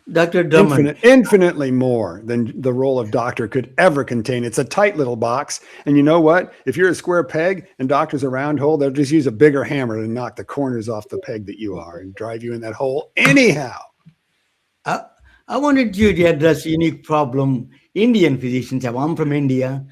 Dr. Drummond. Infinitely more than the role of doctor could ever contain. It's a tight little box. And you know what? If you're a square peg and doctor's a round hole, they'll just use a bigger hammer to knock the corners off the peg that you are and drive you in that hole anyhow. I wanted you to address a unique problem Indian physicians have. I'm from India.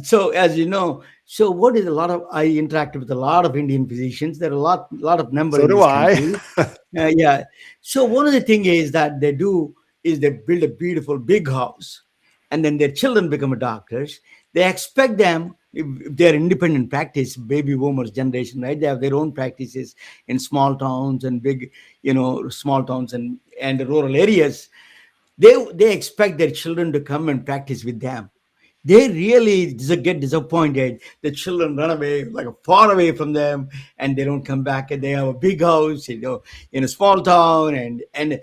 So as you know, what is I interacted with a lot of Indian physicians. There are a lot of numbers. So do I. So one of the things is that they do is they build a beautiful big house, and then their children become doctors. They expect them, if they're independent practice, baby boomers generation, right? They have their own practices in small towns and big, small towns and rural areas. They expect their children to come and practice with them. They really get disappointed. The children run away, like far away from them, and they don't come back. And they have a big house, in a small town, and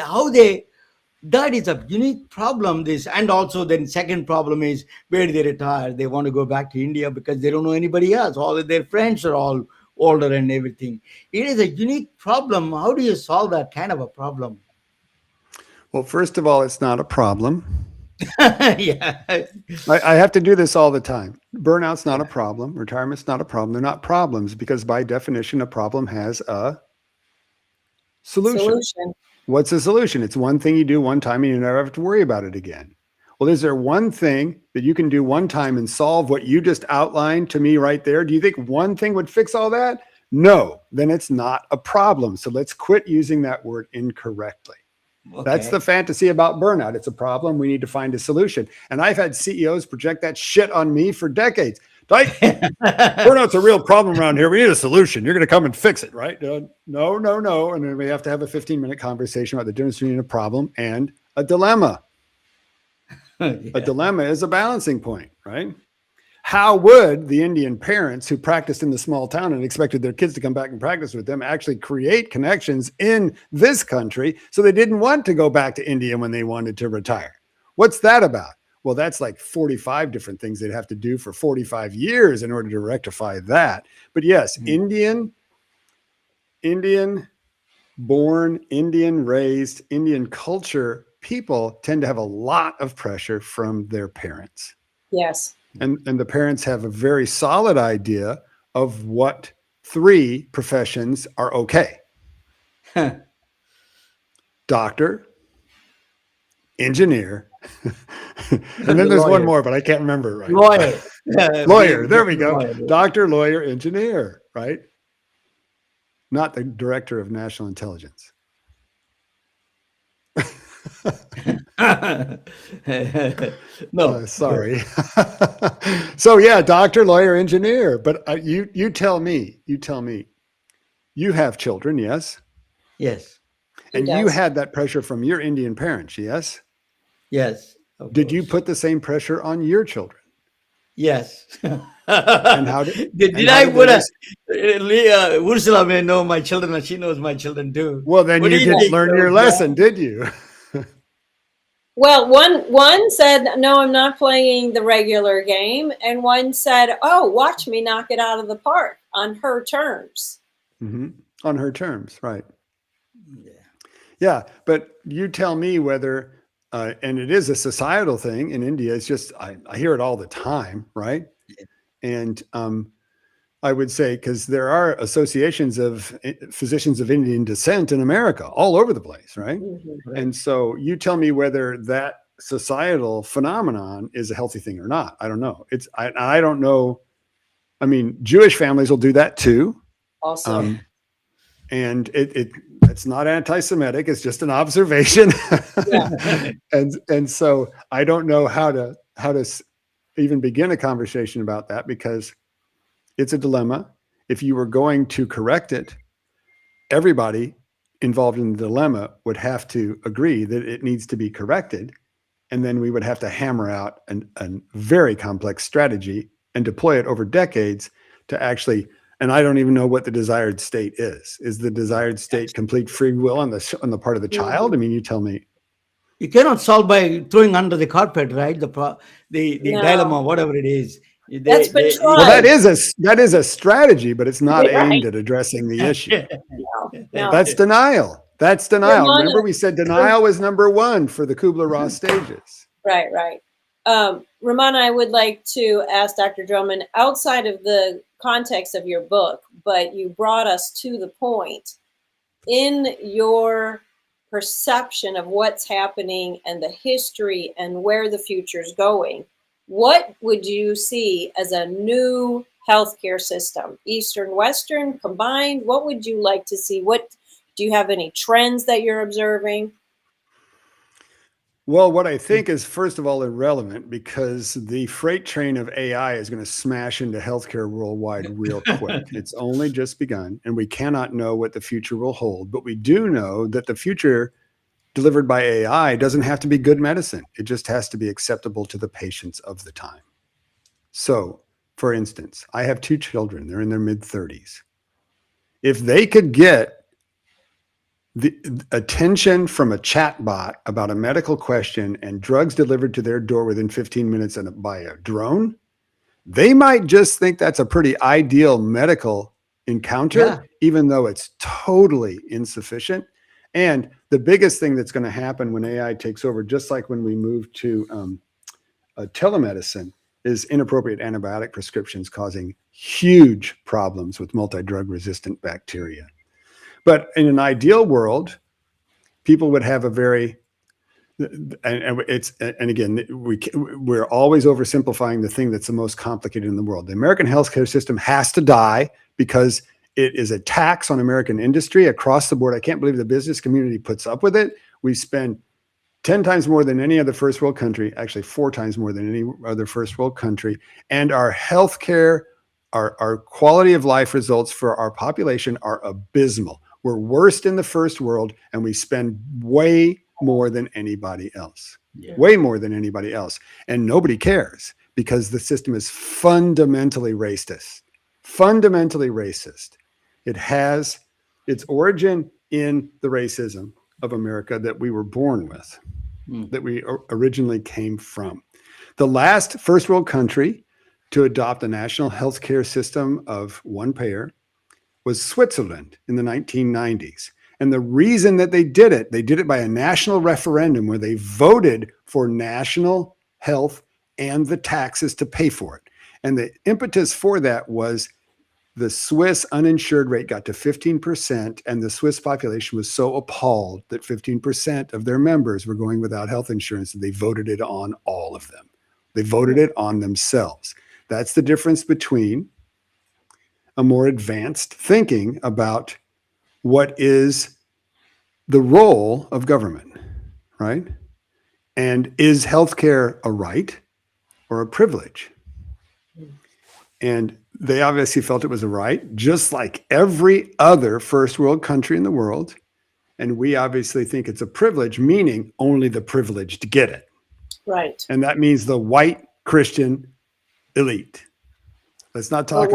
how that is a unique problem. And also then second problem is where do they retire? They want to go back to India because they don't know anybody else. All of their friends are all older and everything. It is a unique problem. How do you solve that kind of a problem? Well, first of all, it's not a problem. Yeah. I have to do this all the time. Burnout's not a problem. Retirement's not a problem. They're not problems because by definition, a problem has a solution. What's the solution? It's one thing you do one time and you never have to worry about it again. Well, is there one thing that you can do one time and solve what you just outlined to me right there? Do you think one thing would fix all that? No, then it's not a problem. So let's quit using that word incorrectly. Okay. That's the fantasy about burnout. It's a problem. We need to find a solution. And I've had CEOs project that shit on me for decades. Dike, burnout's a real problem around here. We need a solution. You're going to come and fix it, right? No, no, no. And then we have to have a 15-minute conversation about the difference between a problem and a dilemma. Yeah. A dilemma is a balancing point, right? How would the Indian parents who practiced in the small town and expected their kids to come back and practice with them actually create connections in this country so they didn't want to go back to India when they wanted to retire? What's that about? Well, that's like 45 different things they'd have to do for 45 years in order to rectify that. But yes, Indian born, Indian raised, Indian culture people tend to have a lot of pressure from their parents. Yes. And the parents have a very solid idea of what 3 professions are okay. Doctor, engineer, and then there's one more, but I can't remember right. Lawyer. Lawyer. There we go. Lawyer. Doctor, lawyer, engineer, right? Not the director of national intelligence. No, Sorry. So yeah, doctor, lawyer, engineer. But you tell me. You have children, yes? Yes. And He you does. had that pressure from your Indian parents, yes? Yes. of Did you course. put the same pressure on your children? Yes. And how did Did I put a Ursula may know my children and she knows my children too. Well, then What you do you didn't think? learn your lesson, did you? Well, one said, "No, I'm not playing the regular game," and one said, "Oh, watch me knock it out of the park on her terms." Mhm. On her terms, right? Yeah. Yeah, but you tell me whether, and it is a societal thing in India. It's just I hear it all the time, right? Yeah. And I would say because there are associations of physicians of Indian descent in America all over the place, right? Right. And so you tell me whether that societal phenomenon is a healthy thing or not. I don't know. I don't know. I mean, Jewish families will do that too. Also, And it's not anti-Semitic. It's just an observation. Yeah. And so I don't know how to even begin a conversation about that because it's a dilemma. If you were going to correct it, everybody involved in the dilemma would have to agree that it needs to be corrected. And then we would have to hammer out a very complex strategy and deploy it over decades to actually, and I don't even know what the desired state is. Is the desired state complete free will on the part of the child? I mean, you tell me. You cannot solve by throwing under the carpet, right? The No. dilemma, whatever it is. That's been tried. Well, that is a strategy, but it's not Right. aimed at addressing the issue. No. That's denial. That's denial. Ramona- Remember, we said denial was number 1 for the Kubler-Ross stages. Right. Ramona, I would like to ask Dr. Drummond, outside of the context of your book, but you brought us to the point. In your perception of what's happening and the history and where the future is going, what would you see as a new healthcare system? Eastern, Western, combined? What would you like to see? Do you have any trends that you're observing? Well, what I think is, first of all, irrelevant because the freight train of AI is going to smash into healthcare worldwide real quick. It's only just begun, and we cannot know what the future will hold. But we do know that the future delivered by AI doesn't have to be good medicine. It just has to be acceptable to the patients of the time. So, for instance, I have 2 children. They're in their mid-30s. If they could get the attention from a chat bot about a medical question and drugs delivered to their door within 15 minutes by a drone, they might just think that's a pretty ideal medical encounter, Yeah. even though it's totally insufficient. And the biggest thing that's going to happen when AI takes over, just like when we move to telemedicine, is inappropriate antibiotic prescriptions causing huge problems with multi-drug resistant bacteria. But in an ideal world, people would have a very, and again, we're always oversimplifying the thing that's the most complicated in the world. The American healthcare system has to die because it is a tax on American industry across the board. I can't believe the business community puts up with it. We spend 10 times more than any other first world country, actually 4 times more than any other first world country. And our healthcare, our quality of life results for our population are abysmal. We're worst in the first world, and we spend way more than anybody else. Way more than anybody else. And nobody cares because the system is fundamentally racist. Fundamentally racist. It has its origin in the racism of America that we were born with, that we originally came from. The last first world country to adopt a national healthcare system of one payer was Switzerland in the 1990s. And the reason that they did it by a national referendum where they voted for national health and the taxes to pay for it. And the impetus for that was the Swiss uninsured rate got to 15%, and the Swiss population was so appalled that 15% of their members were going without health insurance that they voted it on all of them. They voted it on themselves. That's the difference between a more advanced thinking about what is the role of government, right? And is healthcare a right or a privilege? And they obviously felt it was a right, just like every other first world country in the world. And we obviously think it's a privilege, meaning only the privileged get it. Right. And that means the white Christian elite. Let's not talk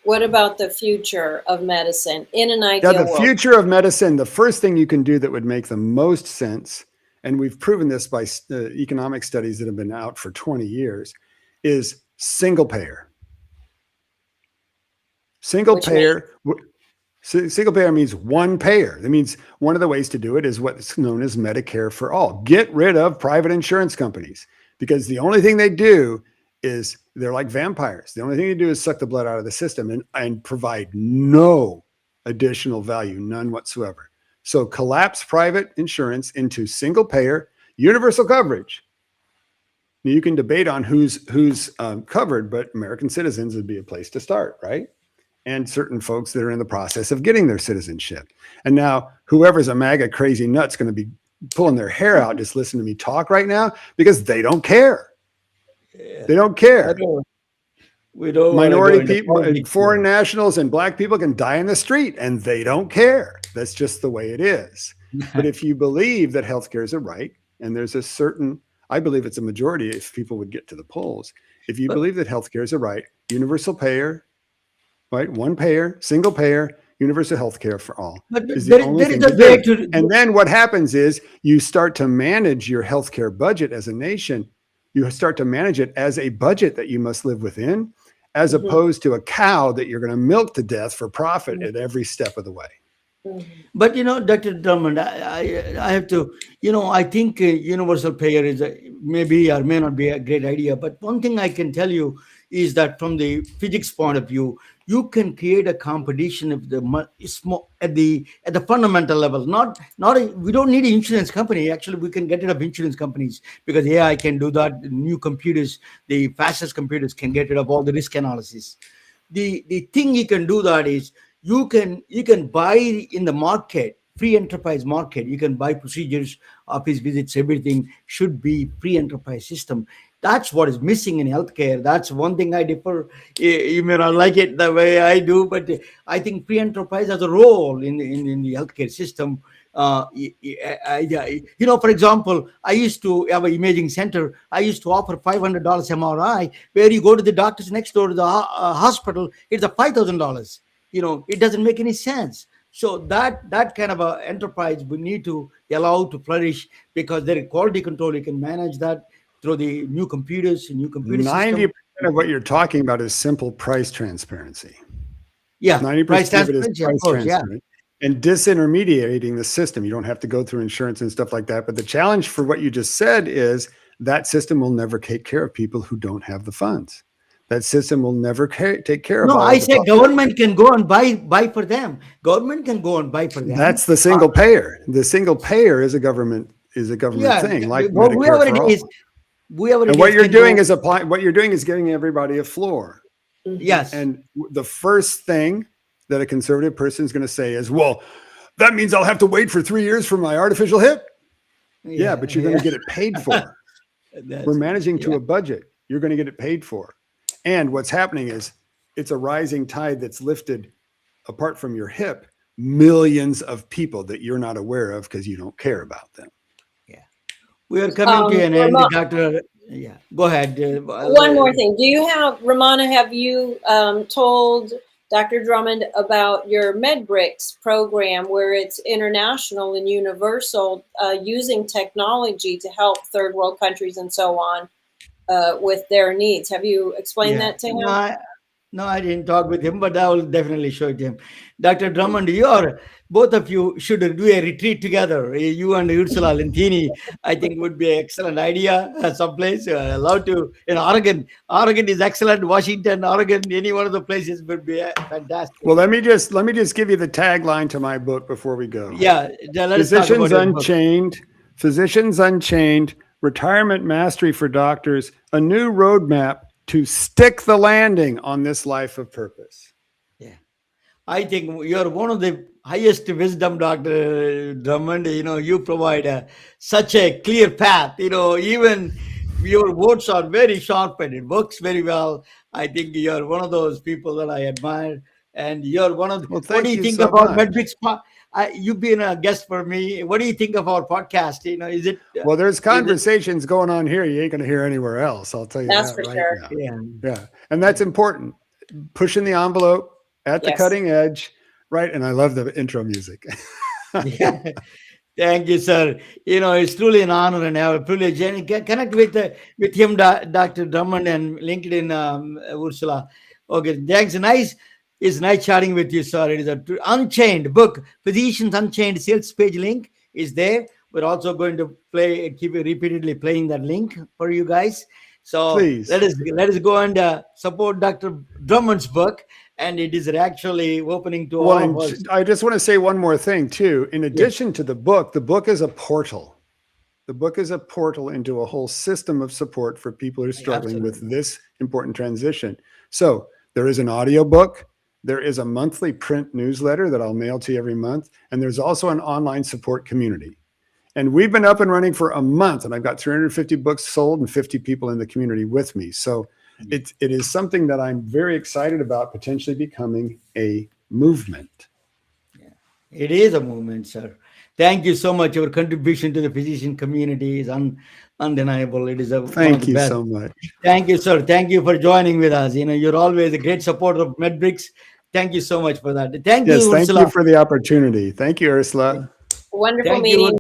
what about the future of medicine in an ideal world? The future of medicine, the first thing you can do that would make the most sense, and we've proven this by economic studies that have been out for 20 years, is single payer. Single payer means one payer. That means one of the ways to do it is what's known as Medicare for all. Get rid of private insurance companies because the only thing they do is they're like vampires. The only thing they do is suck the blood out of the system and provide no additional value, none whatsoever. So collapse private insurance into single payer, universal coverage. Now, you can debate on who's covered, but American citizens would be a place to start, right? And certain folks that are in the process of getting their citizenship. And now whoever's a MAGA crazy nut's going to be pulling their hair out just listening to me talk right now because they don't care. Yeah. They don't care. Minority people, foreign nationals and black people can die in the street and they don't care. That's just the way it is. But if you believe that healthcare is a right, and there's a certain, I believe it's a majority if people would get to the polls. If you believe that healthcare is a right, universal payer, right? One payer, single payer, universal healthcare for all. But and then what happens is you start to manage your healthcare budget as a nation. You start to manage it as a budget that you must live within, as opposed to a cow that you're going to milk to death for profit at every step of the way. But, Dr. Drummond, I have to, I think universal payer is maybe or may not be a great idea. But one thing I can tell you is that from the physics point of view, you can create a competition at the fundamental level. We don't need an insurance company. Actually, we can get rid of insurance companies because AI can do that. New computers, the fastest computers can get rid of all the risk analysis. The thing you can do that is you can buy in the market, free enterprise market. You can buy procedures, office visits, everything should be free enterprise system. That's what is missing in healthcare. That's one thing I differ. You may not like it the way I do, but I think free enterprise has a role in the healthcare system. For example, I used to have an imaging center. I used to offer $500 MRI, where you go to the doctors next door to the hospital. It's a $5,000. It doesn't make any sense. So that kind of a enterprise we need to allow to flourish because there is quality control. You can manage that through the new computers and new computer 90% of what you're talking about is simple price transparency. Yeah, 90% of it is price transparency. and disintermediating the system. You don't have to go through insurance and stuff like that. But the challenge for what you just said is that system will never take care of people who don't have the funds. That system will never take care of. No, all I of the said public. government can go and buy for them. Government can go and buy for them. That's the single payer. The single payer is a government thing, like well, Medicare whoever for it all. is, whoever And it what is you're can doing go- is what you're doing is giving everybody a floor. yes, And the first thing that a conservative person is going to say is, well, that means I'll have to wait for 3 years for my artificial hip. Yeah, but you're going to get it paid for. That's- We're managing to yeah. a budget. You're going to get it paid for. And what's happening is it's a rising tide that's lifted, apart from your hip, millions of people that you're not aware of because you don't care about them. We are coming to an end, Ramon- Doctor. Yeah, go ahead. One more thing. Do you have, Ramona, have you told Dr. Drummond about your MedBricks program where it's international and universal, using technology to help third world countries and so on with their needs? Have you explained that to him? No, I didn't talk with him, but I will definitely show it to him. Dr. Drummond, both of you should do a retreat together. You and Ursula Lentini, I think would be an excellent idea. Someplace allowed to in Oregon. Oregon is excellent. Washington, Oregon, any one of the places would be fantastic. Well, let me just give you the tagline to my book before we go. Yeah, let us talk Physicians about your book. Unchained, Physicians Unchained, Retirement Mastery for Doctors, a new roadmap to stick the landing on this life of purpose. Yeah, I think you're one of the highest wisdom, Dr. Drummond. You provide such a clear path. Even your words are very sharp and it works very well. I think you're one of those people that I admire. And you're one of the, Well, what thank do you you think so about much. Medbricks? You've been a guest for me. What do you think of our podcast? Is it? Well, there's conversations going on here you ain't going to hear anywhere else. I'll tell you That's that for right sure. now. Yeah. Yeah. And that's important. Pushing the envelope at the Yes. cutting edge. Right. And I love the intro music. Yeah. Thank you, sir. It's truly an honor and a privilege. And connect with him, Dr. Drummond, and LinkedIn, Ursula. Okay, thanks. It's nice chatting with you, sir. It is a Unchained book. Physicians Unchained sales page link is there. We're also going to keep repeatedly playing that link for you guys. So Please. let us go and support Dr. Drummond's book. And it is actually opening to all of us. I just want to say one more thing too. In addition to the book is a portal. The book is a portal into a whole system of support for people who are struggling with this important transition. So there is an audio book. There is a monthly print newsletter that I'll mail to you every month. And there's also an online support community. And we've been up and running for a month, and I've got 350 books sold and 50 people in the community with me. So it is something that I'm very excited about potentially becoming a movement. It is a movement, sir. Thank you so much. Your contribution to the physician community is undeniable. It is Thank you so much. Thank you, sir. Thank you for joining with us. You're always a great supporter of MedBricks. Thank you so much for that. Thank you, Yes, thank Ursula. you for the opportunity. Thank you, Ursula. Wonderful Thank you. meeting.